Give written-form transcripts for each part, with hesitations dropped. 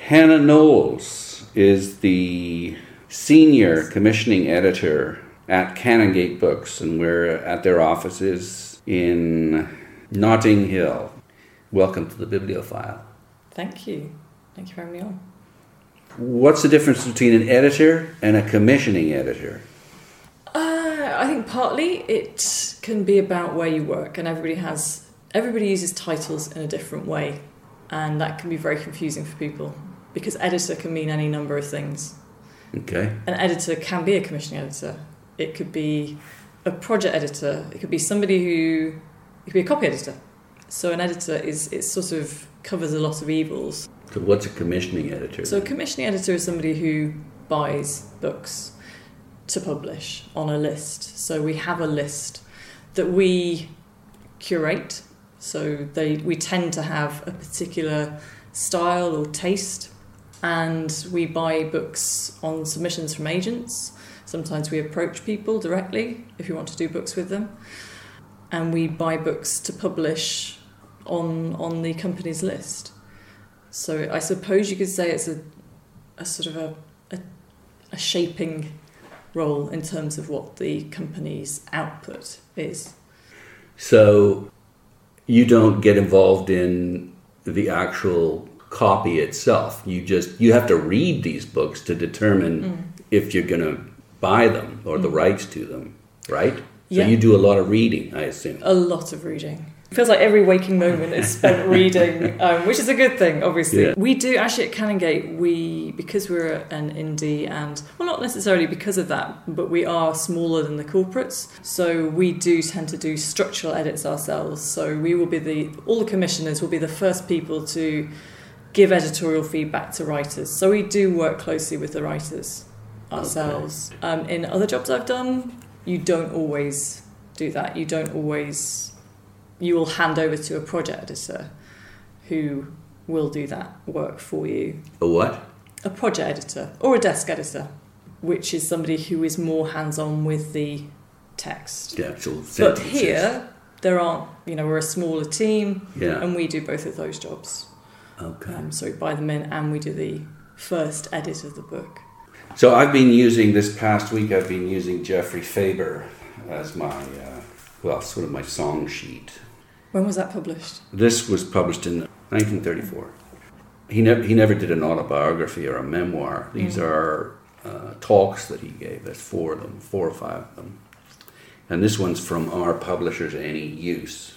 Hannah Knowles is the senior commissioning editor at Canongate Books, and we're at their offices in Notting Hill. Welcome to the Bibliophile. Thank you. Thank you for having me on. What's the difference between an editor and a commissioning editor? I think partly it can be about where you work, and everybody uses titles in a different way, and that can be very confusing for people because editor can mean any number of things. Okay. An editor can be a commissioning editor. It could be a project editor. It could be it could be a copy editor. So an editor it sort of covers a lot of evils. So what's a commissioning editor? So a commissioning editor is somebody who buys books to publish on a list. So we have a list that we curate. So we tend to have a particular style or taste, and we buy books on submissions from agents. Sometimes we approach people directly if we want to do books with them, and we buy books to publish on the company's list. So I suppose you could say it's a sort of a shaping role in terms of what the company's output is. So you don't get involved in the actual copy itself. You have to read these books to determine if you're going to buy them or the rights to them, right? Yeah. So you do a lot of reading, I assume. A lot of reading. It feels like every waking moment is spent reading, which is a good thing, obviously. Yeah. We do, actually at Canongate, because we're an indie and, well, not necessarily because of that, but we are smaller than the corporates. So we do tend to do structural edits ourselves. So we will be all the commissioners will be the first people to give editorial feedback to writers. So we do work closely with the writers ourselves. Okay. In other jobs I've done, you don't always do that. You will hand over to a project editor who will do that work for you. A what? A project editor or a desk editor, which is somebody who is more hands-on with the text. The actual sentences. But here, there aren't, we're a smaller team, yeah, and we do both of those jobs. Okay. So we buy them in and we do the first edit of the book. So this past week I've been using Geoffrey Faber as my, sort of my song sheet. When was that published? This was published in 1934. He never did an autobiography or a memoir. These are talks that he gave. There's 4 of them, 4 or 5 of them. And this one's from Our Publishers Any Use.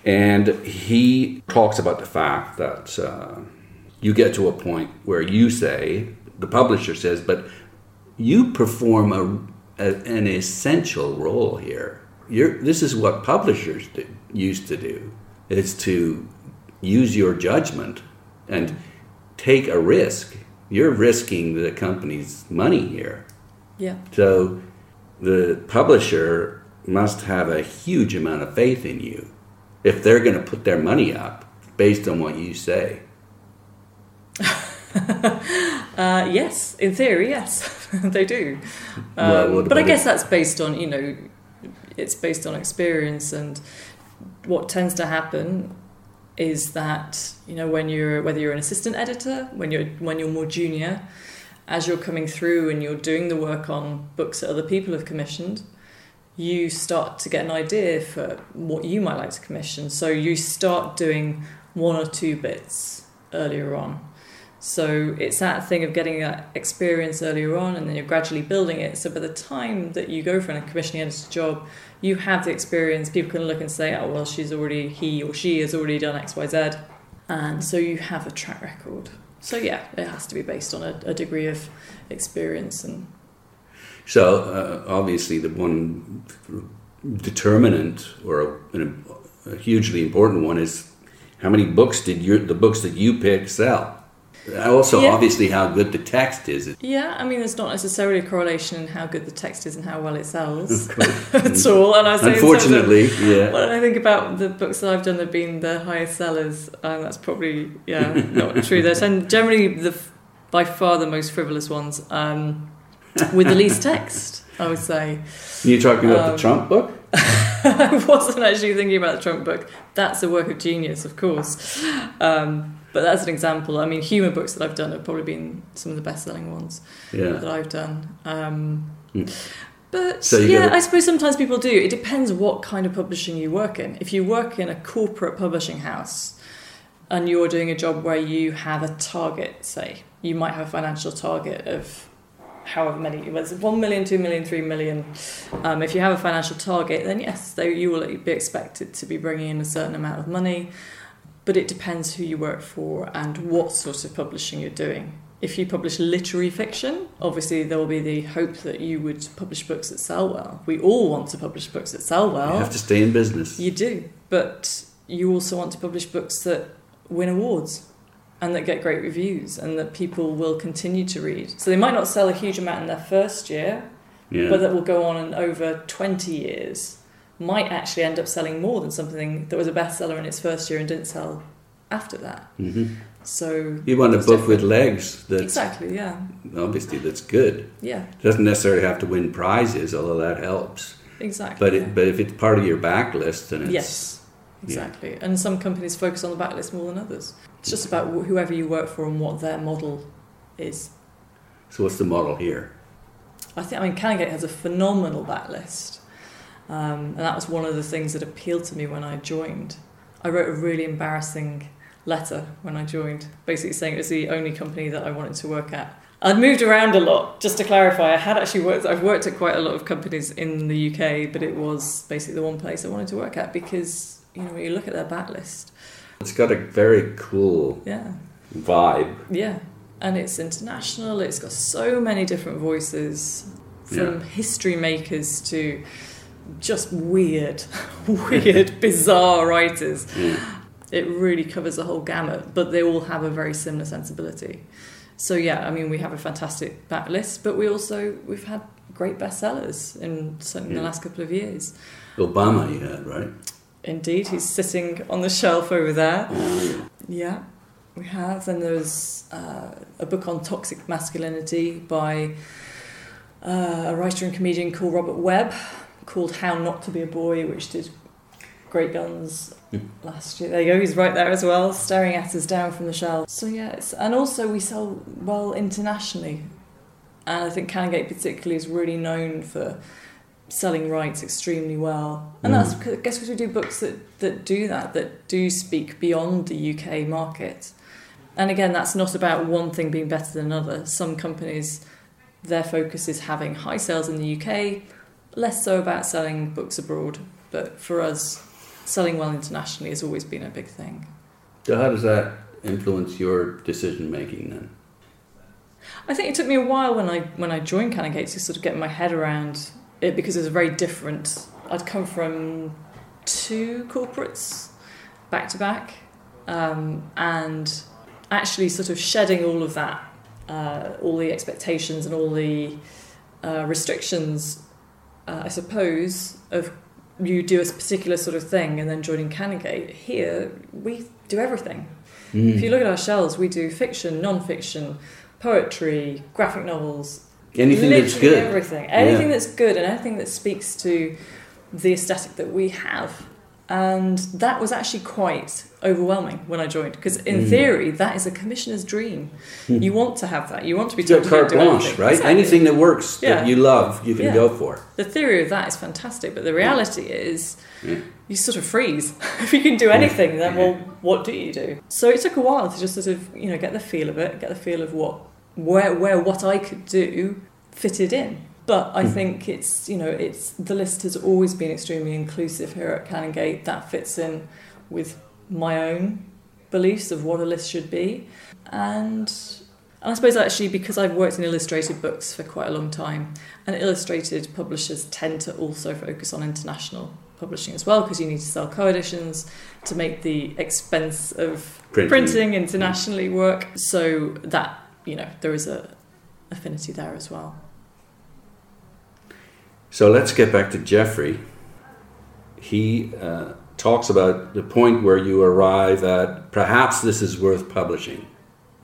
And he talks about the fact that you get to a point where you say, the publisher says, but you perform an essential role here. This is what publishers used to do, is to use your judgment and take a risk. You're risking the company's money here. Yeah. So the publisher must have a huge amount of faith in you if they're going to put their money up based on what you say. Yes, in theory, yes, they do. But I guess that's based on, it's based on experience, and what tends to happen is that, whether you're an assistant editor, when you're more junior, as you're coming through and you're doing the work on books that other people have commissioned, you start to get an idea for what you might like to commission. So you start doing 1 or 2 bits earlier on. So it's that thing of getting that experience earlier on, and then you're gradually building it. So by the time that you go for a commissioning editor job, you have the experience. People can look and say, oh, well, he or she has already done X, Y, Z. And so you have a track record. So yeah, it has to be based on a degree of experience. And so obviously the one determinant, or a hugely important one, is how many books did the books that you pick sell? Also, yeah. Obviously, how good the text is. Yeah, there's not necessarily a correlation in how good the text is and how well it sells at all. And I say, unfortunately, yeah. When I think about the books that I've done that have been the highest sellers, that's probably not true. They're generally by far the most frivolous ones, with the least text, I would say. You're talking about the Trump book? I wasn't actually thinking about the Trump book. That's a work of genius, of course. But that's an example. I mean, humour books that I've done have probably been some of the best-selling ones that I've done. But I suppose sometimes people do. It depends what kind of publishing you work in. If you work in a corporate publishing house and you're doing a job where you have a target, say, you might have a financial target of however many, whether it's 1 million, 2 million, 3 million. If you have a financial target, then yes, you will be expected to be bringing in a certain amount of money. But it depends who you work for and what sort of publishing you're doing. If you publish literary fiction, obviously there will be the hope that you would publish books that sell well. We all want to publish books that sell well. You have to stay in business. You do. But you also want to publish books that win awards and that get great reviews and that people will continue to read. So they might not sell a huge amount in their first year, but that will go on and over 20 years might actually end up selling more than something that was a bestseller in its first year and didn't sell after that. Mm-hmm. So you want a book with legs. Exactly, yeah. Obviously, that's good. Yeah. It doesn't necessarily have to win prizes, although that helps. Exactly. But if it's part of your backlist, then it's... Yes, exactly. Yeah. And some companies focus on the backlist more than others. It's just about whoever you work for and what their model is. So what's the model here? Canongate has a phenomenal backlist. And that was one of the things that appealed to me when I joined. I wrote a really embarrassing letter when I joined, basically saying it was the only company that I wanted to work at. I'd moved around a lot, just to clarify. I've worked at quite a lot of companies in the UK, but it was basically the one place I wanted to work at because, when you look at their backlist, it's got a very cool vibe. Yeah, and it's international. It's got so many different voices, from history makers to just weird, bizarre writers. Yeah. It really covers the whole gamut, but they all have a very similar sensibility. So we have a fantastic backlist, but we've had great bestsellers in the last couple of years. Obama you had, right? Indeed, he's sitting on the shelf over there. Yeah, we have. And there's a book on toxic masculinity by a writer and comedian called Robert Webb, called How Not to Be a Boy, which did great guns last year. There you go, he's right there as well, staring at us down from the shelf. So and also we sell well internationally. And I think Canongate particularly is really known for selling rights extremely well. And that's, I guess, because we do books that do speak beyond the UK market. And again, that's not about one thing being better than another. Some companies, their focus is having high sales in the UK, less so about selling books abroad. But for us, selling well internationally has always been a big thing. So how does that influence your decision making then? I think it took me a while when I joined Canongate to sort of get my head around it, because it was very different. I'd come from 2 corporates back to back, and actually sort of shedding all of that, all the expectations and all the restrictions, I suppose, of you do a particular sort of thing, and then joining Canongate. Here, we do everything. If you look at our shelves, we do fiction, non-fiction, poetry, graphic novels. Anything that's good. Everything. Anything that's good and anything that speaks to the aesthetic that we have. And that was actually quite overwhelming when I joined, because in theory, that is a commissioner's dream. You want to have that. You want to be told to do anything. Right? Exactly. Anything that works, that you love, you can go for. The theory of that is fantastic, but the reality is you sort of freeze. If you can do anything, then well, what do you do? So it took a while to just sort of get the feel of it, get the feel of where what I could do fitted in. But I think it's the list has always been extremely inclusive here at Canongate. That fits in with my own beliefs of what a list should be. And I suppose actually because I've worked in illustrated books for quite a long time, and illustrated publishers tend to also focus on international publishing as well, because you need to sell co-editions to make the expense of printing internationally work. So that, there is a affinity there as well. So let's get back to Geoffrey. He talks about the point where you arrive at perhaps this is worth publishing.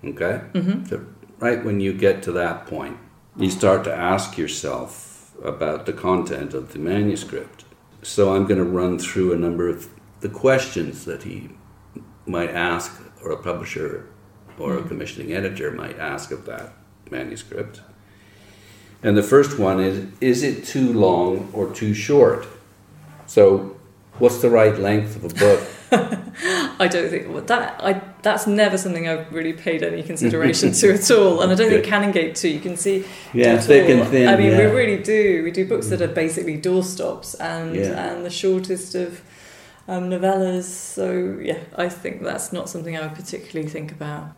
Okay? Mm-hmm. So right when you get to that point, you start to ask yourself about the content of the manuscript. So I'm going to run through a number of the questions that he might ask or a publisher or a commissioning editor might ask of that manuscript. And the first one is it too long or too short? So what's the right length of a book? I don't think that's never something I've really paid any consideration to at all, and I don't think Canongate too. You can see, thick and thin. I mean, we really do. We do books that are basically doorstops and the shortest of novellas. So I think that's not something I would particularly think about.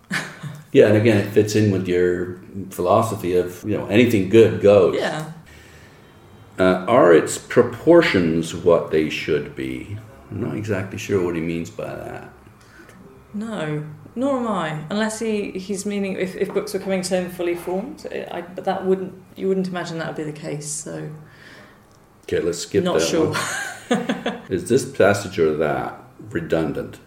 Yeah, and again, it fits in with your philosophy of anything good goes. Yeah. Are its proportions what they should be? I'm not exactly sure what he means by that. No, nor am I. Unless he's meaning if books were coming to him fully formed, but you wouldn't imagine that would be the case. So, okay, let's skip that. Not sure. Is this passage or that redundant?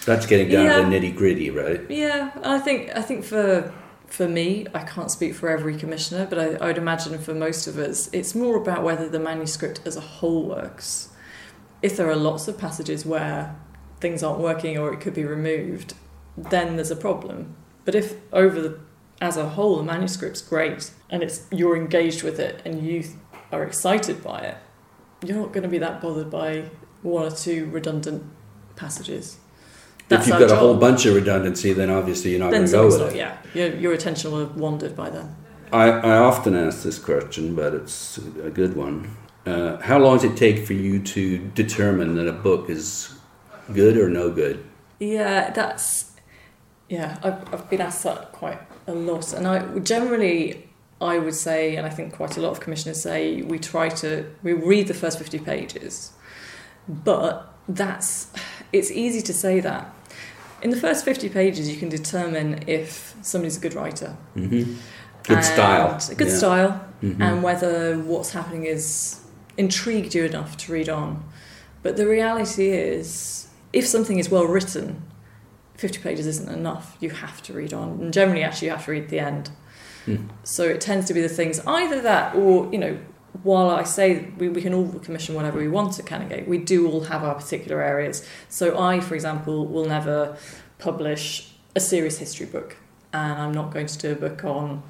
That's getting down to the nitty gritty, right? Yeah, I think for me, I can't speak for every commissioner, but I would imagine for most of us, it's more about whether the manuscript as a whole works. If there are lots of passages where things aren't working or it could be removed, then there's a problem. But if as a whole the manuscript's great and you're engaged with it and you are excited by it, you're not going to be that bothered by one or two redundant passages. If you've got a whole bunch of redundancy, then obviously you're not going to go with it. Yeah, your attention will have wandered by then. I often ask this question, but it's a good one. How long does it take for you to determine that a book is good or no good? Yeah, I've been asked that quite a lot, and I would say, and I think quite a lot of commissioners say, we read the first 50 pages, but it's easy to say that. In the first 50 pages, you can determine if somebody's a good writer. Mm-hmm. Good style. Good style, and whether what's happening is intrigued you enough to read on. But the reality is, if something is well written, 50 pages isn't enough. You have to read on. And generally, actually, you have to read the end. So it tends to be the things, either that or, while I say we can all commission whatever we want at Canongate, we do all have our particular areas. So I, for example, will never publish a serious history book. And I'm not going to do a book on,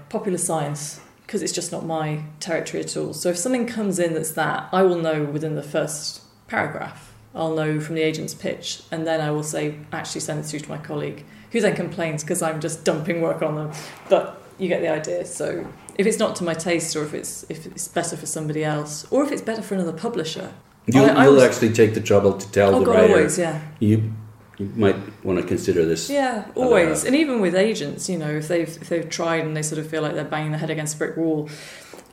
popular science, because it's just not my territory at all. So if something comes in that's that, I will know within the first paragraph. I'll know from the agent's pitch, and then I will say, actually send it through to my colleague, who then complains because I'm just dumping work on them. But you get the idea. So if it's not to my taste, or if it's better for somebody else, or if it's better for another publisher, you'll actually take the trouble to tell the writer. Always, yeah. You might want to consider this. Yeah, always. And even with agents, if they've tried and they sort of feel like they're banging their head against a brick wall,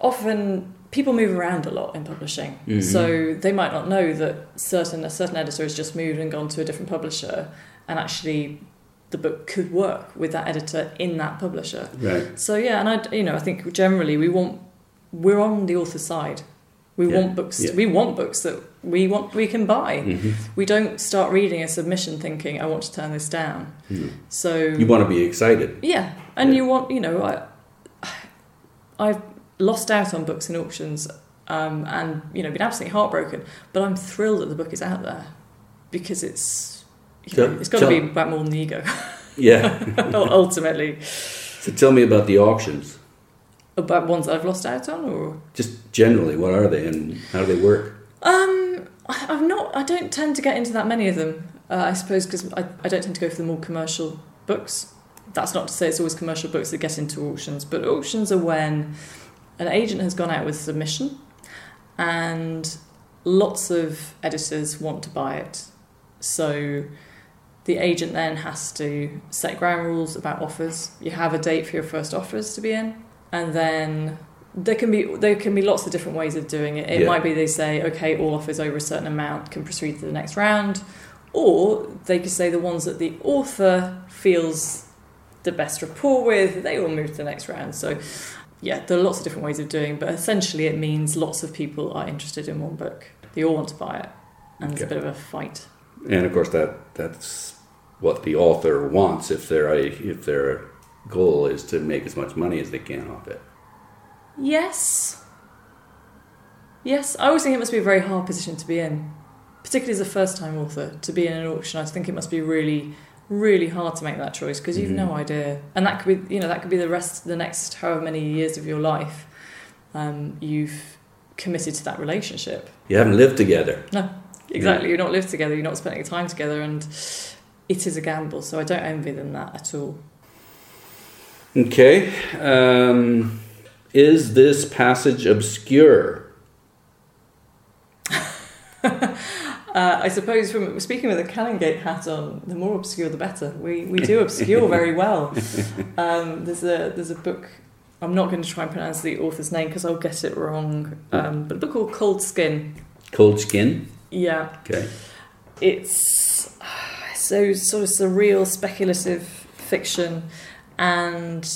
often people move around a lot in publishing. Mm-hmm. So they might not know that a certain editor has just moved and gone to a different publisher, and actually the book could work with that editor in that publisher. Right. So and I think generally we're on the author's side. We want books. Yeah. We want books that we can buy. Mm-hmm. We don't start reading a submission thinking, I want to turn this down. Mm-hmm. So you want to be excited. Yeah, and you want, I've lost out on books in auctions, and been absolutely heartbroken. But I'm thrilled that the book is out there, because it's got to be about more than the ego. Yeah. Ultimately. So tell me about the auctions. About ones that I've lost out on, or just generally, what are they and how do they work? I don't tend to get into that many of them. I suppose because I don't tend to go for the more commercial books. That's not to say it's always commercial books that get into auctions, but auctions are when an agent has gone out with a submission, and lots of editors want to buy it. So the agent then has to set ground rules about offers. You have a date for your first offers to be in. And then there can be lots of different ways of doing it. It might be they say, okay, all offers over a certain amount can proceed to the next round. Or they could say the ones that the author feels the best rapport with, they will move to the next round. So, there are lots of different ways of doing it. But essentially it means lots of people are interested in one book. They all want to buy it. And it's a bit of a fight. And of course that's what the author wants if their goal is to make as much money as they can off it. Yes, I always think it must be a very hard position to be in, particularly as a first-time author, to be in an auction, I think it must be really, really hard to make that choice because you've no idea, and that could be, that could be the next however many years of your life. You've committed to that relationship. You haven't lived together. No, exactly. You're not lived together. You're not spending time together, and it is a gamble. So I don't envy them that at all. Okay. Is this passage obscure? I suppose from speaking with a Canongate hat on, the more obscure the better. We do obscure very well. There's a book. I'm not going to try and pronounce the author's name because I'll get it wrong. But a book called Cold Skin. Cold Skin? Yeah. Okay. It's so sort of surreal, speculative fiction, and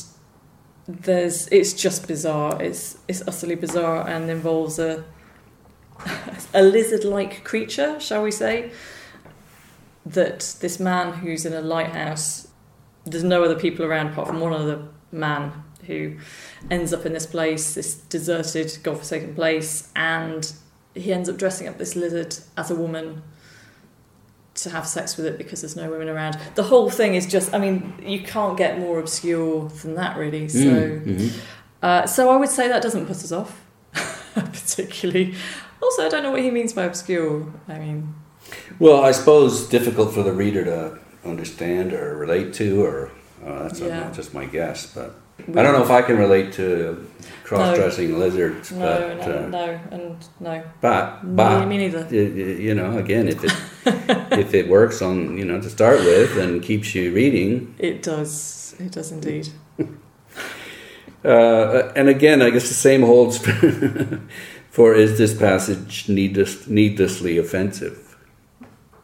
it's just bizarre. It's utterly bizarre and involves a lizard-like creature, shall we say, that this man who's in a lighthouse, there's no other people around apart from one other man who ends up in this place, this deserted, godforsaken place, and he ends up dressing up this lizard as a woman to have sex with it because there's no women around. The whole thing is just, you can't get more obscure than that, really. So, so I would say that doesn't put us off, particularly. Also, I don't know what he means by obscure. Well, I suppose difficult for the reader to understand or relate to, or that's not just my guess, but I don't know if I can relate to cross-dressing lizards. No. But me neither. Again, if it works on to start with and keeps you reading, it does indeed. And again, I guess the same holds for is this passage needlessly offensive?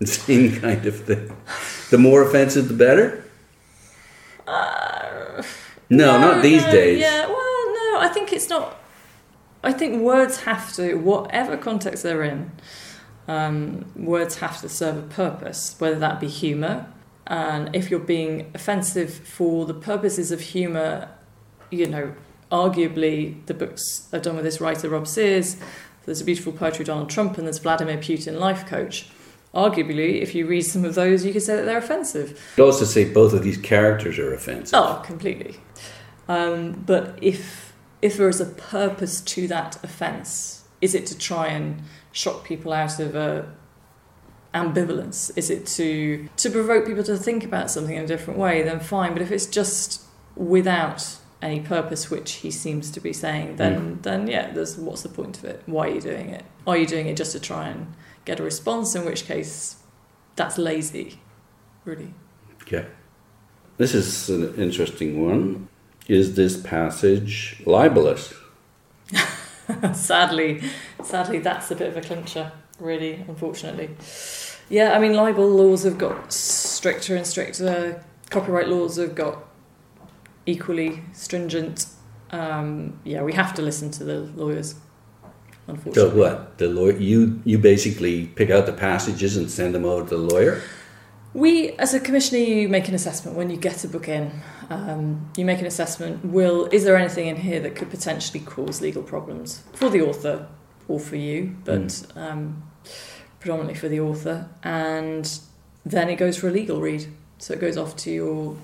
Same kind of thing. The more offensive, the better. No, not these days. Yeah, well, no, I think it's not. I think words have to, whatever context they're in, words have to serve a purpose, whether that be humour. And if you're being offensive for the purposes of humour, arguably the books are done with this writer, Rob Sears. There's a beautiful poetry Donald Trump, and there's Vladimir Putin, Life Coach. Arguably, if you read some of those, you could say that they're offensive. You'd also say both of these characters are offensive. Oh, completely. But if there is a purpose to that offence, is it to try and shock people out of ambivalence? Is it to provoke people to think about something in a different way? Then fine. But if it's just without any purpose, which he seems to be saying, then what's the point of it? Why are you doing it? Are you doing it just to try and get a response? In which case, that's lazy, really. Okay. This is an interesting one. Is this passage libelous? Sadly, that's a bit of a clincher, really, unfortunately. Yeah, libel laws have got stricter and stricter. Copyright laws have got equally stringent. We have to listen to the lawyers, unfortunately. So what? The lawyer, you basically pick out the passages and send them over to the lawyer? We, as a commissioner, you make an assessment when you get a book in. You make an assessment, is there anything in here that could potentially cause legal problems for the author or for you, but predominantly for the author. And then it goes for a legal read. So it goes off to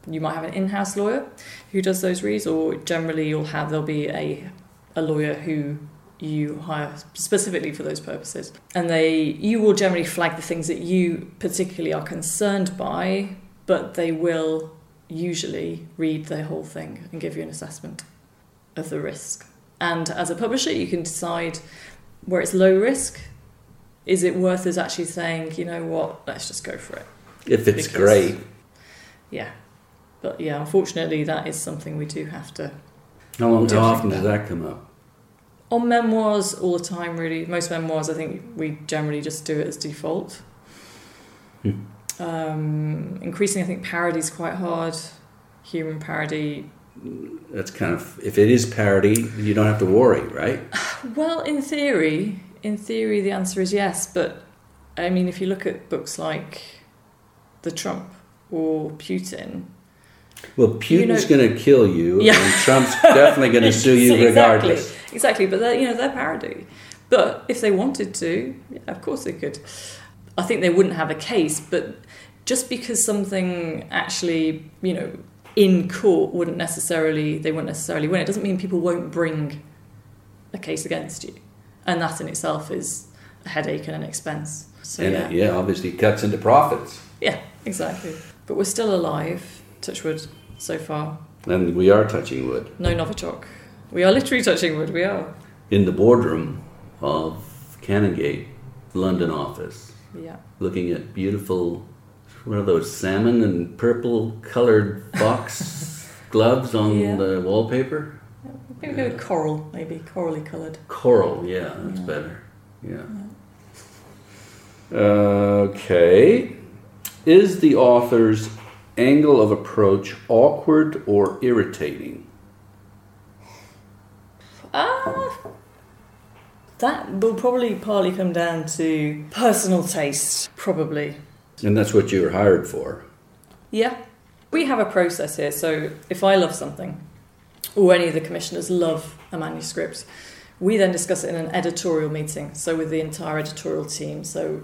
you might have an in-house lawyer who does those reads, or generally there'll be a lawyer who you hire specifically for those purposes. And you will generally flag the things that you particularly are concerned by, but they will usually read the whole thing and give you an assessment of the risk. And as a publisher, you can decide where it's low risk. Is it worth us actually saying, you know what, let's just go for it? If it's great. Yeah. But yeah, unfortunately, that is something we do have to. How often does that come up? On memoirs, all the time, really. Most memoirs, I think we generally just do it as default. Increasingly, I think parody's quite hard. Human parody. That's kind of, if it is parody, you don't have to worry, right? Well, in theory, the answer is yes. But if you look at books like The Trump or Putin. Well, Putin's going to kill you, and Trump's definitely going to sue you regardless. Exactly, but they're parody. But if they wanted to, yeah, of course they could. I think they wouldn't have a case, but just because something actually, in court wouldn't necessarily win, it doesn't mean people won't bring a case against you. And that in itself is a headache and an expense. So, obviously cuts into profits. Yeah, exactly. But we're still alive, touch wood, so far. And we are touching wood. No Novichok. We are literally touching wood, we are. In the boardroom of Canongate, London office. Yeah. Looking at beautiful, what are those, salmon and purple coloured box gloves on the wallpaper? Maybe go with coral, maybe, corally coloured. Coral, yeah, that's better. Yeah. Okay. Is the author's angle of approach awkward or irritating? That will probably partly come down to personal taste, probably. And that's what you were hired for? Yeah. We have a process here, so if I love something, or any of the commissioners love a manuscript, we then discuss it in an editorial meeting, so with the entire editorial team, so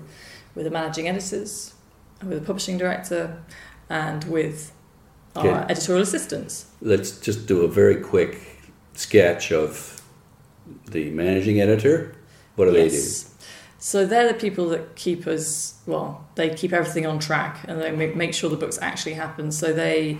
with the managing editors, with the publishing director, and with our editorial assistants. Let's just do a very quick sketch of the managing editor. What do they do? So they're the people that keep us, they keep everything on track, and they make sure the books actually happen. So they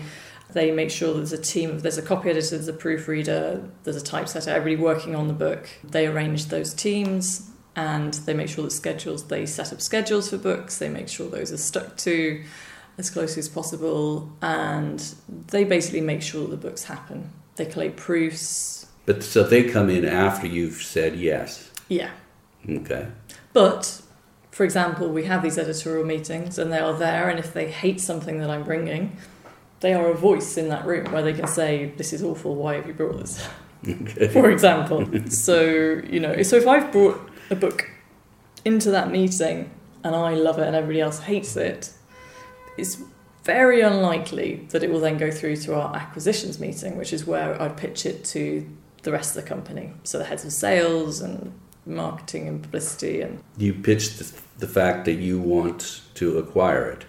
make sure there's a team, there's a copy editor, there's a proofreader, there's a typesetter, everybody working on the book. They arrange those teams, and they make sure that they set up schedules for books, they make sure those are stuck to as closely as possible, and they basically make sure that the books happen. They collate proofs. But so they come in after you've said yes? Yeah. Okay. But, for example, we have these editorial meetings, and they are there, and if they hate something that I'm bringing, they are a voice in that room where they can say, this is awful, why have you brought this? Okay. For example. So if I've brought a book into that meeting and I love it and everybody else hates it, it's very unlikely that it will then go through to our acquisitions meeting, which is where I'd pitch it to the rest of the company. So the heads of sales and marketing and publicity. And you pitched the fact that you want to acquire it?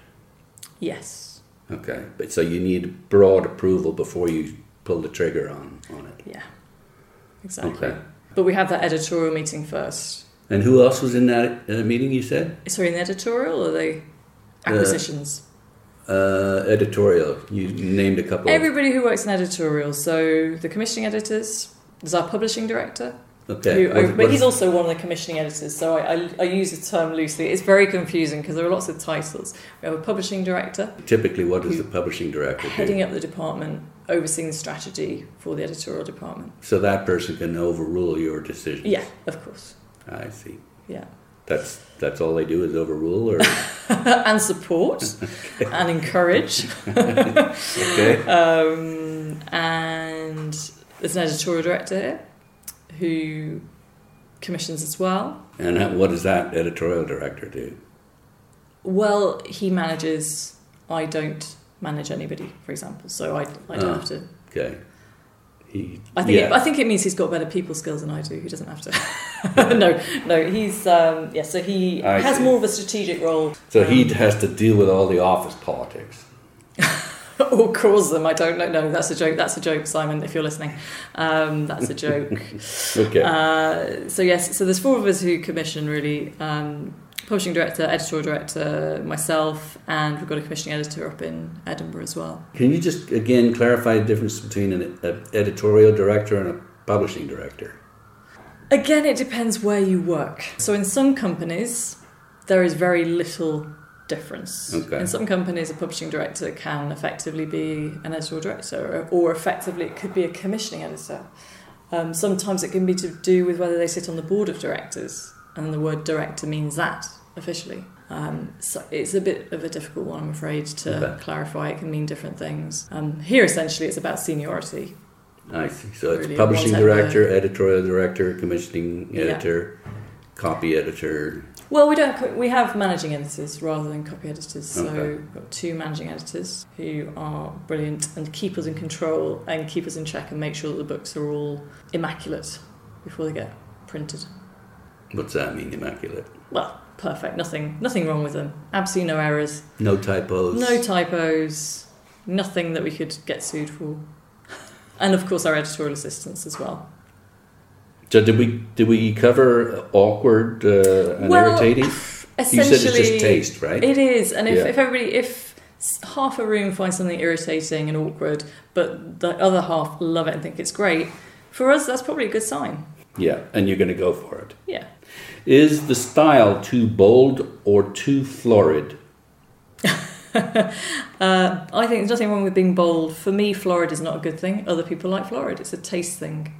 Yes. Okay, but so you need broad approval before you pull the trigger on it? Yeah, exactly. Okay. But we have that editorial meeting first. And who else was in that meeting, you said? Sorry, in the editorial or the acquisitions? Editorial. You named a couple. Everybody who works in editorial. So the commissioning editors, there's our publishing director. Okay. But he's also one of the commissioning editors, so I use the term loosely. It's very confusing because there are lots of titles. We have a publishing director. Typically, what does the publishing director do? Heading up the department, overseeing the strategy for the editorial department. So that person can overrule your decisions? Yeah, of course. I see. Yeah. That's all they do is overrule, or and support and encourage. Okay. And there's an editorial director here who commissions as well. And what does that editorial director do? Well, he manages. I don't manage anybody, for example, so I don't have to. Okay. I think it means he's got better people skills than I do. He doesn't have to. no. He's So he has more of a strategic role. So he has to deal with all the office politics. Or cause them. I don't know. No, that's a joke. That's a joke, Simon. If you're listening, that's a joke. Okay. So yes. So there's four of us who commission really. Publishing director, editorial director, myself, and we've got a commissioning editor up in Edinburgh as well. Can you just again clarify the difference between an editorial director and a publishing director? Again, it depends where you work. So in some companies, there is very little difference. Okay. In some companies, a publishing director can effectively be an editorial director, or effectively it could be a commissioning editor. Sometimes it can be to do with whether they sit on the board of directors, and the word director means that officially. So it's a bit of a difficult one, I'm afraid, to clarify. It can mean different things. Here, essentially, it's about seniority. I see. So it's really publishing director, editorial director, commissioning editor, copy editor. Well, we have managing editors rather than copy editors. So we've got two managing editors who are brilliant and keep us in control and keep us in check and make sure that the books are all immaculate before they get printed. What's that mean, immaculate? Well, perfect. Nothing wrong with them. Absolutely no errors. No typos. No typos. Nothing that we could get sued for. And of course our editorial assistants as well. So did we cover awkward and irritating? Essentially, you said it's just taste, right? It is. And if half a room finds something irritating and awkward, but the other half love it and think it's great, for us that's probably a good sign. Yeah, and you're going to go for it. Yeah. Is the style too bold or too florid? I think there's nothing wrong with being bold. For me, florid is not a good thing. Other people like florid. It's a taste thing.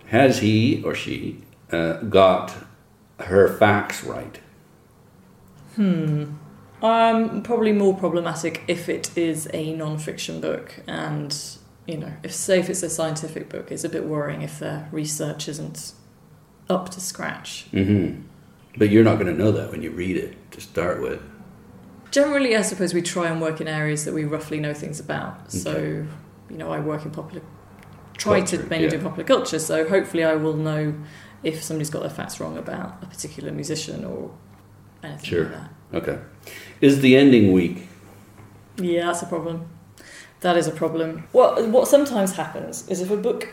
Has he or she got her facts right? Probably more problematic if it is a non-fiction book, and if it's a scientific book, it's a bit worrying if their research isn't up to scratch. Mm-hmm. But you're not going to know that when you read it to start with. Generally, I suppose we try and work in areas that we roughly know things about. Okay. So, I work in mainly do popular culture, so hopefully I will know if somebody's got their facts wrong about a particular musician or anything like that. Okay. Is the ending weak? Yeah, that's a problem. That is a problem. What sometimes happens is if a book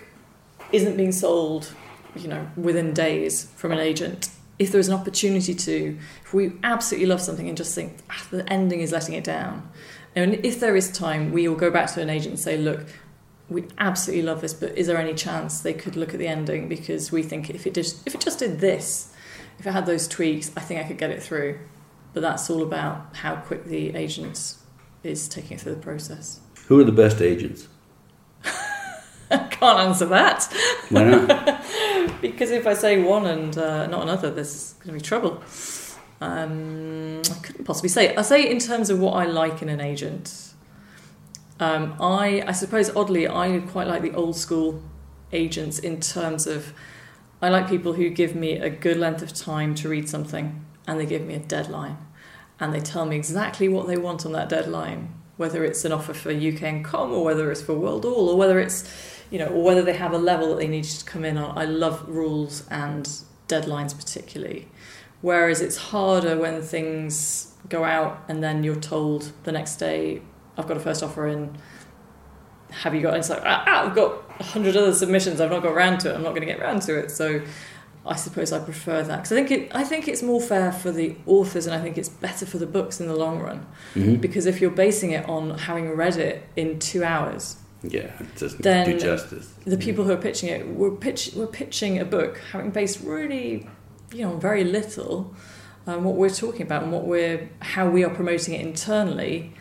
isn't being sold, within days from an agent, if there's an opportunity if we absolutely love something and just think the ending is letting it down, and if there is time, we will go back to an agent and say, look, we absolutely love this, but is there any chance they could look at the ending, because we think if it just did this, if it had those tweaks, I think I could get it through. But that's all about how quick the agent is taking it through the process. Who are the best agents? I can't answer that. Why not? Because if I say one and not another, there's going to be trouble. I couldn't possibly say. I say in terms of what I like in an agent. I suppose, oddly, I quite like the old school agents in terms of I like people who give me a good length of time to read something, and they give me a deadline, and they tell me exactly what they want on that deadline, whether it's an offer for UK.com or whether it's for World All or whether it's, or whether they have a level that they need to come in on. I love rules and deadlines particularly, whereas it's harder when things go out and then you're told the next day, I've got a first offer in, have you got it? It's like, I've got 100 other submissions, I've not got around to it, I'm not going to get around to it. So I suppose I prefer that, because I think it's more fair for the authors, and I think it's better for the books in the long run. Mm-hmm. Because if you're basing it on having read it in 2 hours, it doesn't do justice. The people who are pitching it, we're pitching a book having based really, very little on what we're talking about and how we are promoting it internally.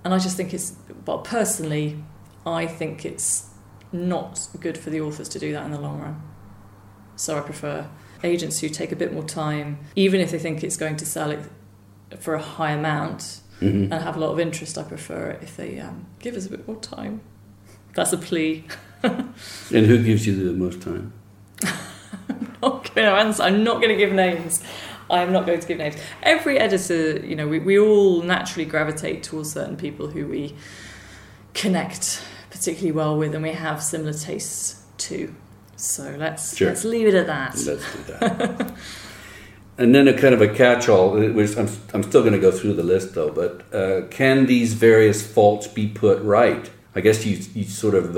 And I just think personally, I think it's not good for the authors to do that in the long run. So I prefer agents who take a bit more time, even if they think it's going to sell it for a high amount, mm-hmm. and have a lot of interest. I prefer it if they give us a bit more time. That's a plea. And who gives you the most time? I'm not going to give names. I'm not going to give names. Every editor, we all naturally gravitate towards certain people who we connect particularly well with, and we have similar tastes too. So let's leave it at that. Let's do that. And then a kind of a catch-all. I'm still going to go through the list though. But can these various faults be put right? I guess you sort of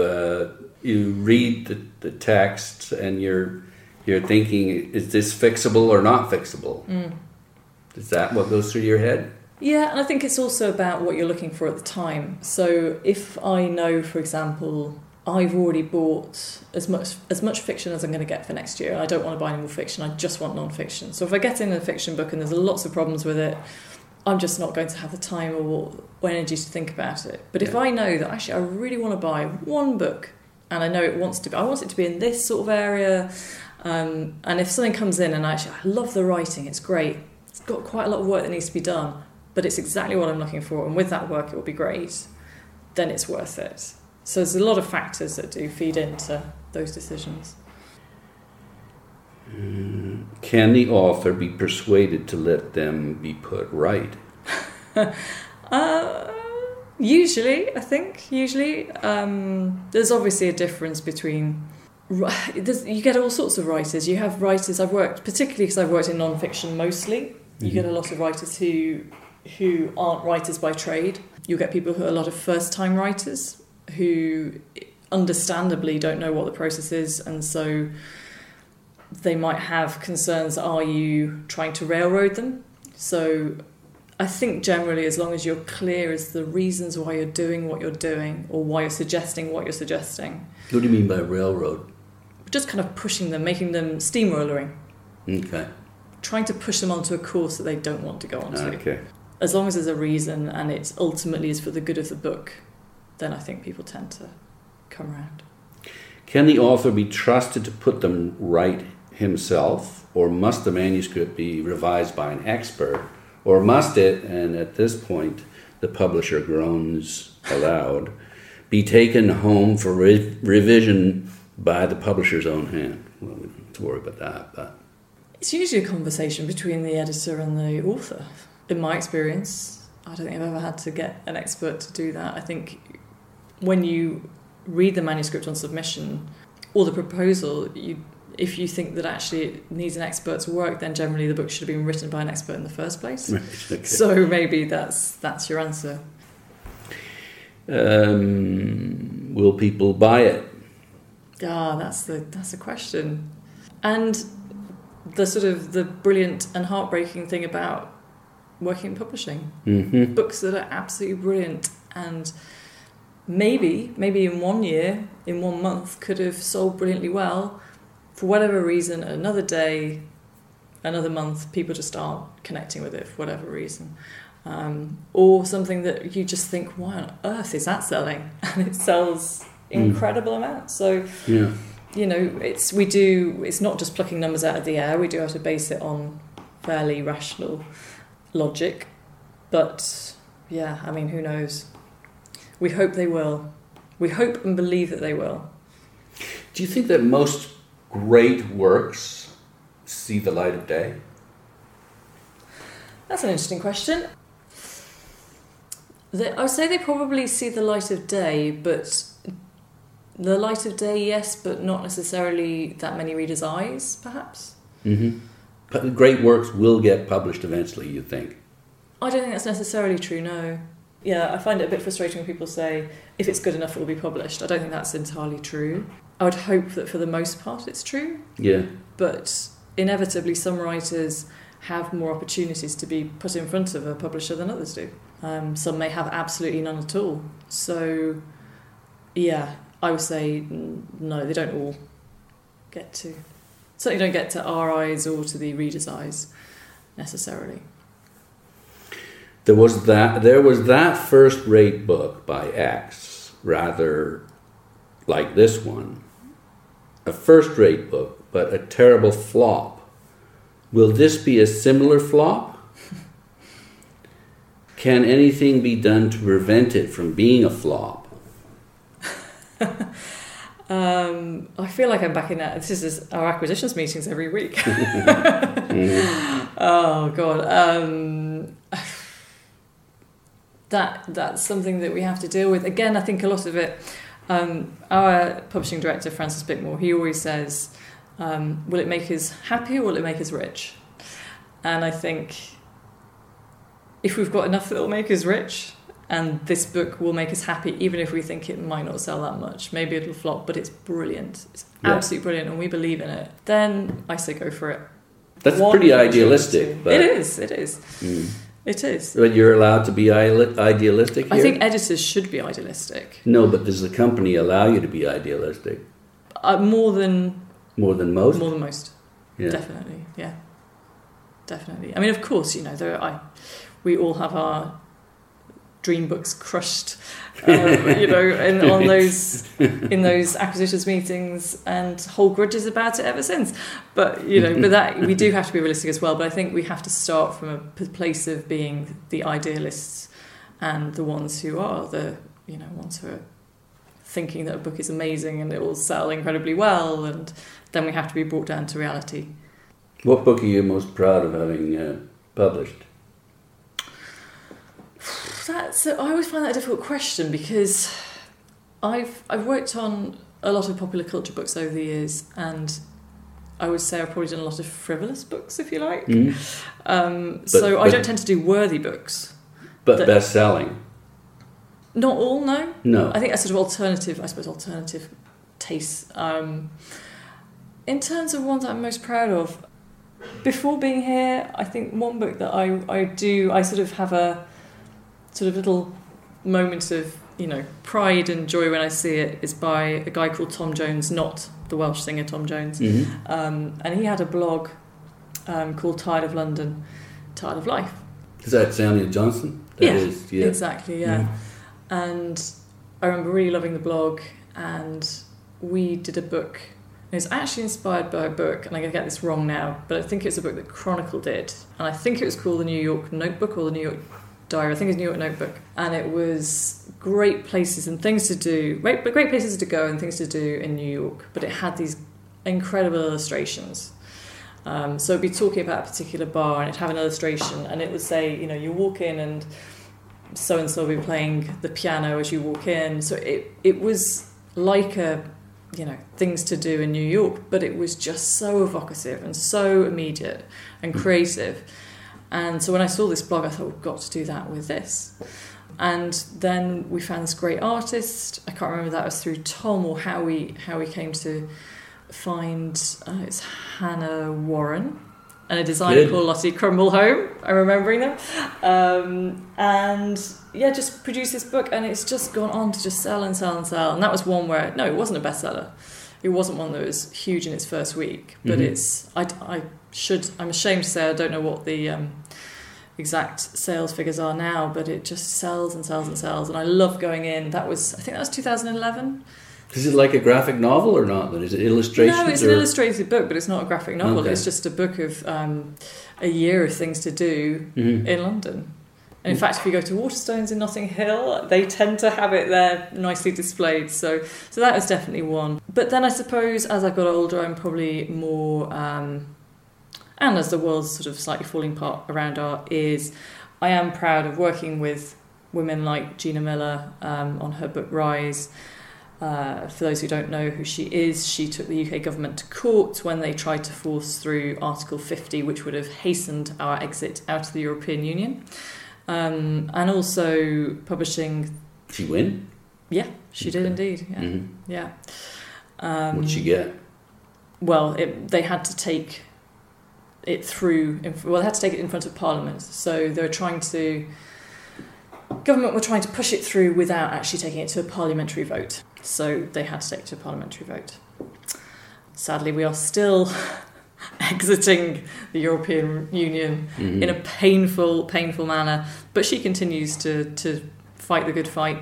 you read the text and you're thinking, is this fixable or not fixable? Mm. Is that what goes through your head? Yeah, and I think it's also about what you're looking for at the time. So if I know, for example, I've already bought as much fiction as I'm going to get for next year, and I don't want to buy any more fiction, I just want non-fiction. So if I get in a fiction book and there's lots of problems with it, I'm just not going to have the time or energy to think about it. But if I know that actually I really want to buy one book, and I know I want it to be in this sort of area, and if something comes in and I love the writing, it's great, it's got quite a lot of work that needs to be done, but it's exactly what I'm looking for, and with that work it will be great, then it's worth it. So there's a lot of factors that do feed into those decisions. Can the author be persuaded to let them be put right? Usually, I think. There's obviously a difference between You get all sorts of writers. You have writers, particularly because I've worked in non-fiction mostly, you get a lot of writers who aren't writers by trade. You'll get people who are a lot of first-time writers who understandably don't know what the process is, and so they might have concerns, are you trying to railroad them? So I think generally, as long as you're clear as the reasons why you're doing what you're doing, or why you're suggesting what you're suggesting. What do you mean by railroad? Just kind of pushing them, making them steamrollering. Okay. Trying to push them onto a course that they don't want to go onto. Okay. As long as there's a reason and it ultimately is for the good of the book, then I think people tend to come around. Can the author be trusted to put them right himself, or must the manuscript be revised by an expert, or must it, and at this point the publisher groans aloud, be taken home for revision by the publisher's own hand? Well, we don't have to worry about that, but... It's usually a conversation between the editor and the author. In my experience, I don't think I've ever had to get an expert to do that. I think when you read the manuscript on submission or the proposal, if you think that actually it needs an expert's work, then generally the book should have been written by an expert in the first place. Right, okay. So maybe that's your answer. Will people buy it? That's the question. And the brilliant and heartbreaking thing about working in publishing. Mm-hmm. Books that are absolutely brilliant and maybe in 1 year, in 1 month, could have sold brilliantly well. For whatever reason, another day, another month, people just aren't connecting with it for whatever reason. Or something that you just think, why on earth is that selling? And it sells incredible amounts. So, yeah. It's not just plucking numbers out of the air. We do have to base it on fairly rational logic. But, yeah, I mean, who knows? We hope they will. We hope and believe that they will. Do you think that most great works see the light of day? That's an interesting question. I would say they probably see the light of day, but the light of day, yes, but not necessarily that many readers' eyes, perhaps. Mm-hmm. But great works will get published eventually, you think? I don't think that's necessarily true, no. Yeah, I find it a bit frustrating when people say, if it's good enough, it will be published. I don't think that's entirely true. I would hope that for the most part it's true. Yeah. But inevitably some writers have more opportunities to be put in front of a publisher than others do. Some may have absolutely none at all. So, yeah, I would say no, they don't all get to... Certainly don't get to our eyes or to the reader's eyes, necessarily. There was that first-rate book by X, rather like this one. A first-rate book, but a terrible flop. Will this be a similar flop? Can anything be done to prevent it from being a flop? I feel like I'm back in that. This is our acquisitions meetings every week. Oh, God. That's something that we have to deal with. Again, I think a lot of it... our publishing director, Francis Bickmore, he always says, will it make us happy or will it make us rich? And I think if we've got enough that will make us rich, and this book will make us happy, even if we think it might not sell that much, maybe it'll flop, but it's brilliant. It's absolutely brilliant, and we believe in it. Then I say go for it. That's pretty idealistic. But... It is. It is. But you're allowed to be idealistic here? I think editors should be idealistic. No, but does the company allow you to be idealistic? More than most? More than most. Yeah. Definitely, yeah. Definitely. I mean, of course, we all have our dream books crushed, in those acquisitions meetings, and hold grudges about it ever since. But but that we do have to be realistic as well. But I think we have to start from a place of being the idealists and the ones who are ones who are thinking that a book is amazing and it will sell incredibly well, and then we have to be brought down to reality. What book are you most proud of having published? I always find that a difficult question, because I've worked on a lot of popular culture books over the years, and I would say I've probably done a lot of frivolous books, if you like. So I don't tend to do worthy books. But best-selling? Not all, no. No. I think that's sort of alternative tastes. In terms of ones that I'm most proud of, before being here, I think one book that I sort of have a sort of little moment of, pride and joy when I see it, is by a guy called Tom Jones, not the Welsh singer Tom Jones. And he had a blog called Tired of London, Tired of Life. Is that Samuel Johnson? Yeah, exactly, yeah. And I remember really loving the blog, and we did a book. It was actually inspired by a book, and I'm going to get this wrong now, but I think it's a book that Chronicle did, and I think it was called The New York Notebook or The New York Diary. I think it's New York Notebook, and it was great places and things to do, great places to go and things to do in New York, but it had these incredible illustrations. So it'd be talking about a particular bar, and it'd have an illustration, and it would say, you walk in and so-and-so will be playing the piano as you walk in. So it was like things to do in New York, but it was just so evocative and so immediate and creative. And so when I saw this blog, I thought, we've got to do that with this. And then we found this great artist. I can't remember if that was through Tom or how we came to find, it's Hannah Warren, and a designer called Lottie Crumblehome. I'm remembering them. And just produced this book, and it's just gone on to just sell and sell and sell. And that was one where, no, it wasn't a bestseller. It wasn't one that was huge in its first week, but I'm ashamed to say I don't know what the exact sales figures are now, but it just sells and sells and sells. And I love going in. I think that was 2011. Is it like a graphic novel or not? Is it illustrations? No, it's an illustrated book, but it's not a graphic novel. Okay. It's just a book of a year of things to do in London. And in fact, if you go to Waterstones in Notting Hill, they tend to have it there nicely displayed. So that was definitely one. But then I suppose as I got older, I'm probably more, and as the world's sort of slightly falling apart around our ears, I am proud of working with women like Gina Miller on her book Rise. For those who don't know who she is, she took the UK government to court when they tried to force through Article 50, which would have hastened our exit out of the European Union. And also publishing... Did she win? Yeah, she did indeed. Yeah. What did she get? Well, they had to take it through... Well, they had to take it in front of Parliament. So they were government were trying to push it through without actually taking it to a parliamentary vote. So they had to take it to a parliamentary vote. Sadly, we are still exiting the European Union in a painful manner, but she continues to fight the good fight,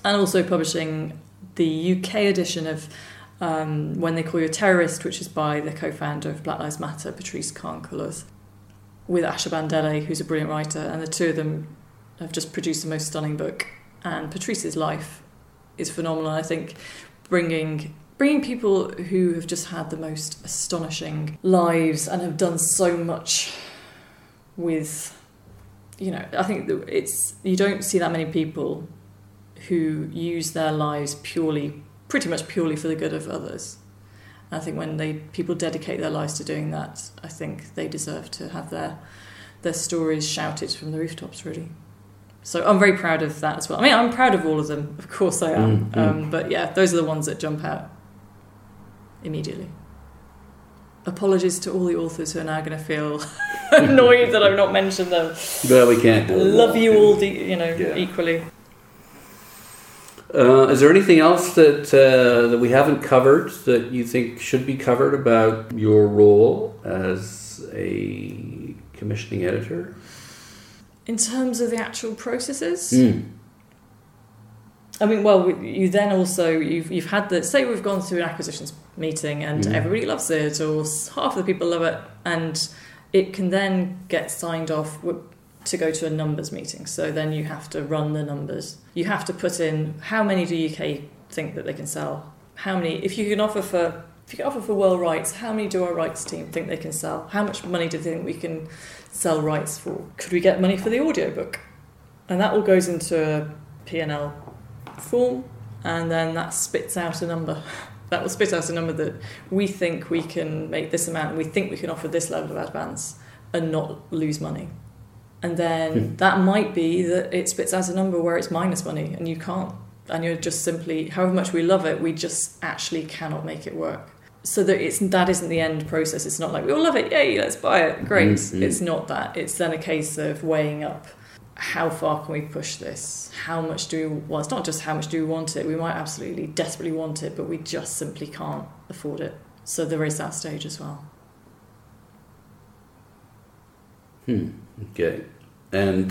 and also publishing the UK edition of When They Call You a Terrorist, which is by the co-founder of Black Lives Matter, Patrice Khan-Cullors, with Asha Bandele, who's a brilliant writer, and the two of them have just produced the most stunning book. And Patrice's life is phenomenal. I think bringing people who have just had the most astonishing lives and have done so much with, I think you don't see that many people who use their lives pretty much purely for the good of others. And I think when people dedicate their lives to doing that, I think they deserve to have their stories shouted from the rooftops, really. So I'm very proud of that as well. I mean, I'm proud of all of them, of course I am. But yeah, those are the ones that jump out immediately. Apologies to all the authors who are now going to feel annoyed that I've not mentioned them. Well, we can't do it. Love you all, equally. Is there anything else that we haven't covered that you think should be covered about your role as a commissioning editor? In terms of the actual processes? I mean, well, you then also, you've had say we've gone through an acquisitions meeting and everybody loves it, or half of the people love it, and it can then get signed off to go to a numbers meeting. So then you have to run the numbers. You have to put in, how many do UK think that they can sell? How many, if you can offer for world rights, how many do our rights team think they can sell? How much money do they think we can sell rights for? Could we get money for the audiobook? And that all goes into a P&L form, and then that spits out a number. That will spit out a number that we think we can make this amount, and we think we can offer this level of advance and not lose money. And then that might be that it spits out a number where it's minus money and you can't. And you're just simply, however much we love it, we just actually cannot make it work. So that isn't the end process. It's not like, we all love it, yay, let's buy it, great. It's not that. It's then a case of weighing up, how far can we push this? How much do we, well, it's not just how much do we want it. We might absolutely desperately want it, but we just simply can't afford it. So there is that stage as well. Okay. And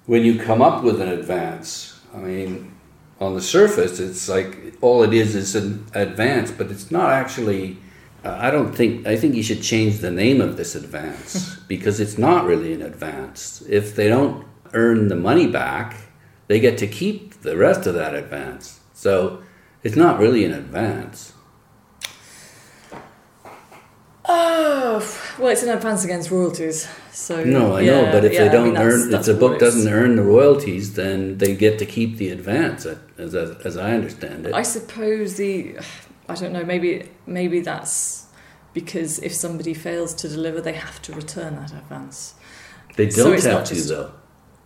when you come up with an advance, I mean, on the surface, it's like all it is an advance, but it's not actually. I think you should change the name of this advance because it's not really an advance. If they don't earn the money back, they get to keep the rest of that advance. So it's not really an advance. Oh, well, it's an advance against royalties. So no, I know, but if they don't if the book doesn't earn the royalties, then they get to keep the advance, as I understand it. I suppose I don't know, maybe that's because if somebody fails to deliver, they have to return that advance. They don't have to, though.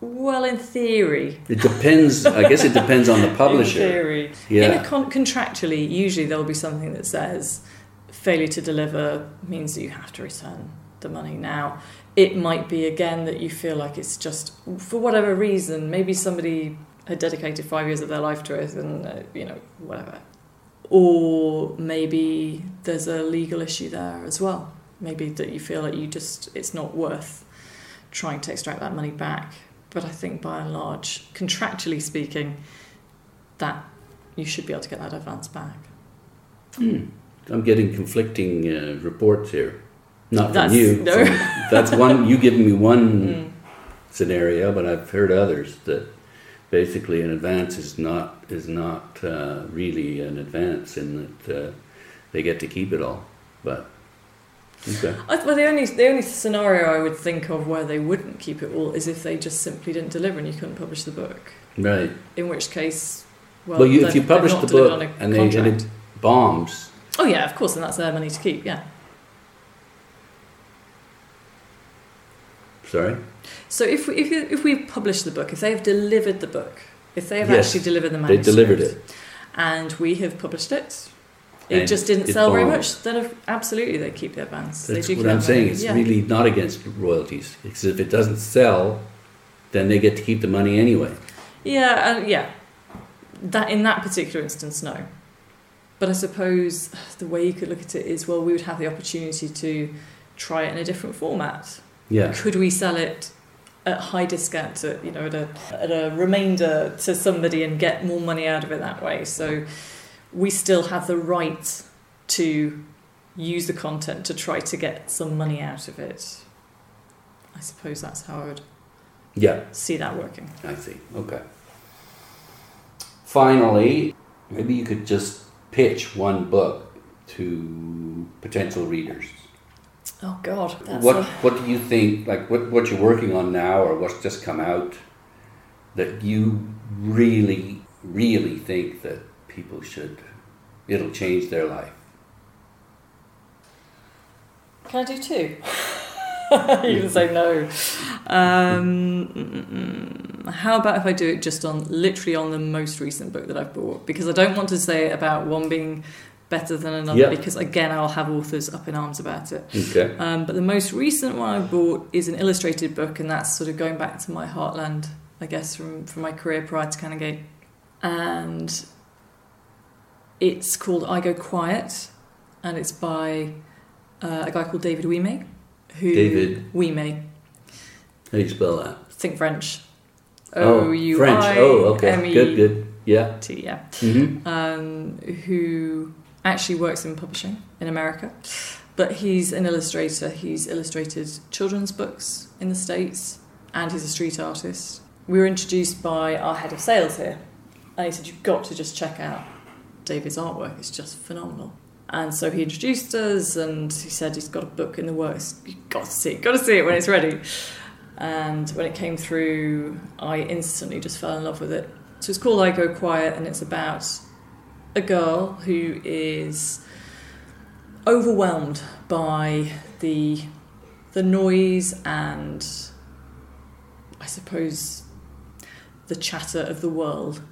Well, in theory. It depends, I guess it depends on the publisher. In theory. Yeah. Contractually, usually there will be something that says failure to deliver means that you have to return the money. Now, it might be, again, that you feel like it's just, for whatever reason, maybe somebody had dedicated 5 years of their life to it and, whatever. Or maybe there's a legal issue there as well. Maybe that you feel like it's not worth trying to extract that money back. But I think by and large, contractually speaking, that you should be able to get that advance back. I'm getting conflicting reports here. Not from you. No. So that's one. You give me one scenario, but I've heard others that basically an advance is not really an advance in that they get to keep it all. But okay. Well, the only scenario I would think of where they wouldn't keep it all is if they just simply didn't deliver and you couldn't publish the book. Right. In which case, if you publish the book and it bombs. Oh yeah, of course, and that's their money to keep. Yeah. Sorry? So if we publish the book, if they have delivered the book, if they have actually delivered the manuscript, they delivered it, and we have published it, it just didn't sell very much, then absolutely they keep the advance. That's what I'm saying. It's really not against royalties, because if it doesn't sell, then they get to keep the money anyway. Yeah. That in that particular instance, no. But I suppose the way you could look at it is, well, we would have the opportunity to try it in a different format. Yeah. Could we sell it at high discount, at a remainder to somebody and get more money out of it that way? So we still have the right to use the content to try to get some money out of it. I suppose that's how I would see that working. I see. Okay. Finally, maybe you could just pitch one book to potential readers. Oh God! What do you think? Like what you're working on now, or what's just come out, that you really, really think that people should? It'll change their life. Can I do two? You can say no. How about if I do it just literally on the most recent book that I've bought? Because I don't want to say it about one being better than another, because again I'll have authors up in arms about it. Okay. But the most recent one I bought is an illustrated book, and that's sort of going back to my heartland, I guess, from my career prior to Canongate. And it's called I Go Quiet, and it's by a guy called David Ouimet. David Ouimet. How do you spell that? Think French. O-U-I French. Oh, okay. Good. Yeah. T, yeah. Mm-hmm. Who actually works in publishing in America, but he's an illustrator. He's illustrated children's books in the States, and he's a street artist. We were introduced by our head of sales here, and he said, "You've got to just check out David's artwork. It's just phenomenal." And so he introduced us, and he said he's got a book in the works. You've got to see it when it's ready. And when it came through, I instantly just fell in love with it. So it's called I Go Quiet, and it's about a girl who is overwhelmed by the noise and, I suppose, the chatter of the world.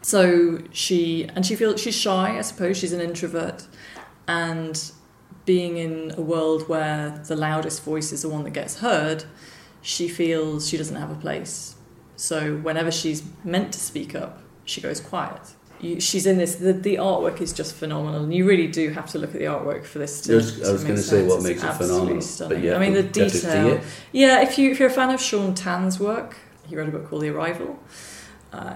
So she feels she's shy, I suppose, she's an introvert, and being in a world where the loudest voice is the one that gets heard, she feels she doesn't have a place. So whenever she's meant to speak up, she goes quiet. She's in this, the artwork is just phenomenal, and you really do have to look at the artwork for this to I was going to say what makes it phenomenal. Stunning. But yeah, I mean, the get to see detail. it. Yeah, if you're a fan of Sean Tan's work, he wrote a book called The Arrival.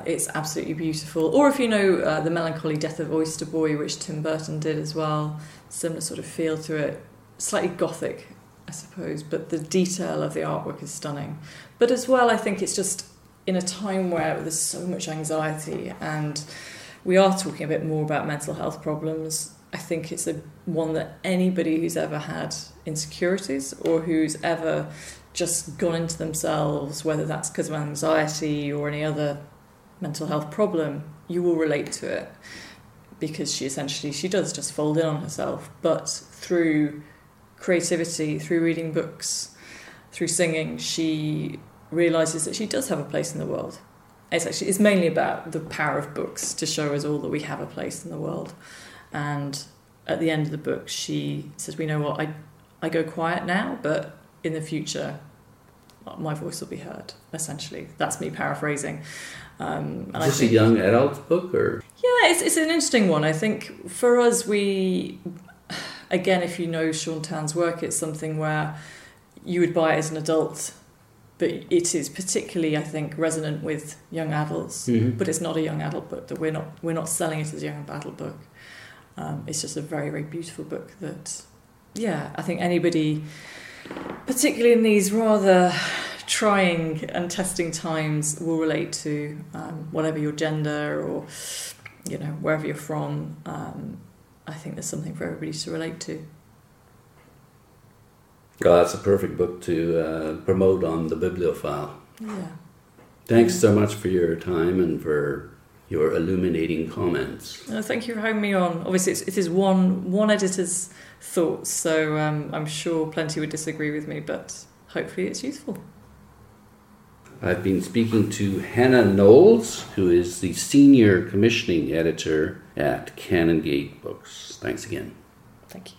It's absolutely beautiful. Or if you know The Melancholy Death of Oyster Boy, which Tim Burton did as well, similar sort of feel to it, slightly gothic, I suppose, but the detail of the artwork is stunning. But as well, I think it's just in a time where there's so much anxiety, and we are talking a bit more about mental health problems. I think it's one that anybody who's ever had insecurities or who's ever just gone into themselves, whether that's because of anxiety or any other mental health problem, you will relate to it, because she does just fold in on herself. But through creativity, through reading books, through singing, she realises that she does have a place in the world. It's mainly about the power of books to show us all that we have a place in the world. And at the end of the book, she says, "We know what, I go quiet now, but in the future, my voice will be heard." Essentially, that's me paraphrasing. Is this a young adult book, or? Yeah, it's an interesting one. I think for us, again, if you know Sean Tan's work, it's something where you would buy it as an adult, but it is particularly, I think, resonant with young adults. Mm-hmm. But it's not a young adult book. That we're not selling it as a young adult book. It's just a very, very beautiful book that, yeah, I think anybody, particularly in these rather trying and testing times, will relate to, whatever your gender or, wherever you're from. I think there's something for everybody to relate to. Well, that's a perfect book to promote on the Bibliophile. Yeah. Thanks so much for your time and for your illuminating comments. Thank you for having me on. Obviously, it is one editor's thoughts, so I'm sure plenty would disagree with me, but hopefully it's useful. I've been speaking to Hannah Knowles, who is the senior commissioning editor at Canongate Books. Thanks again. Thank you.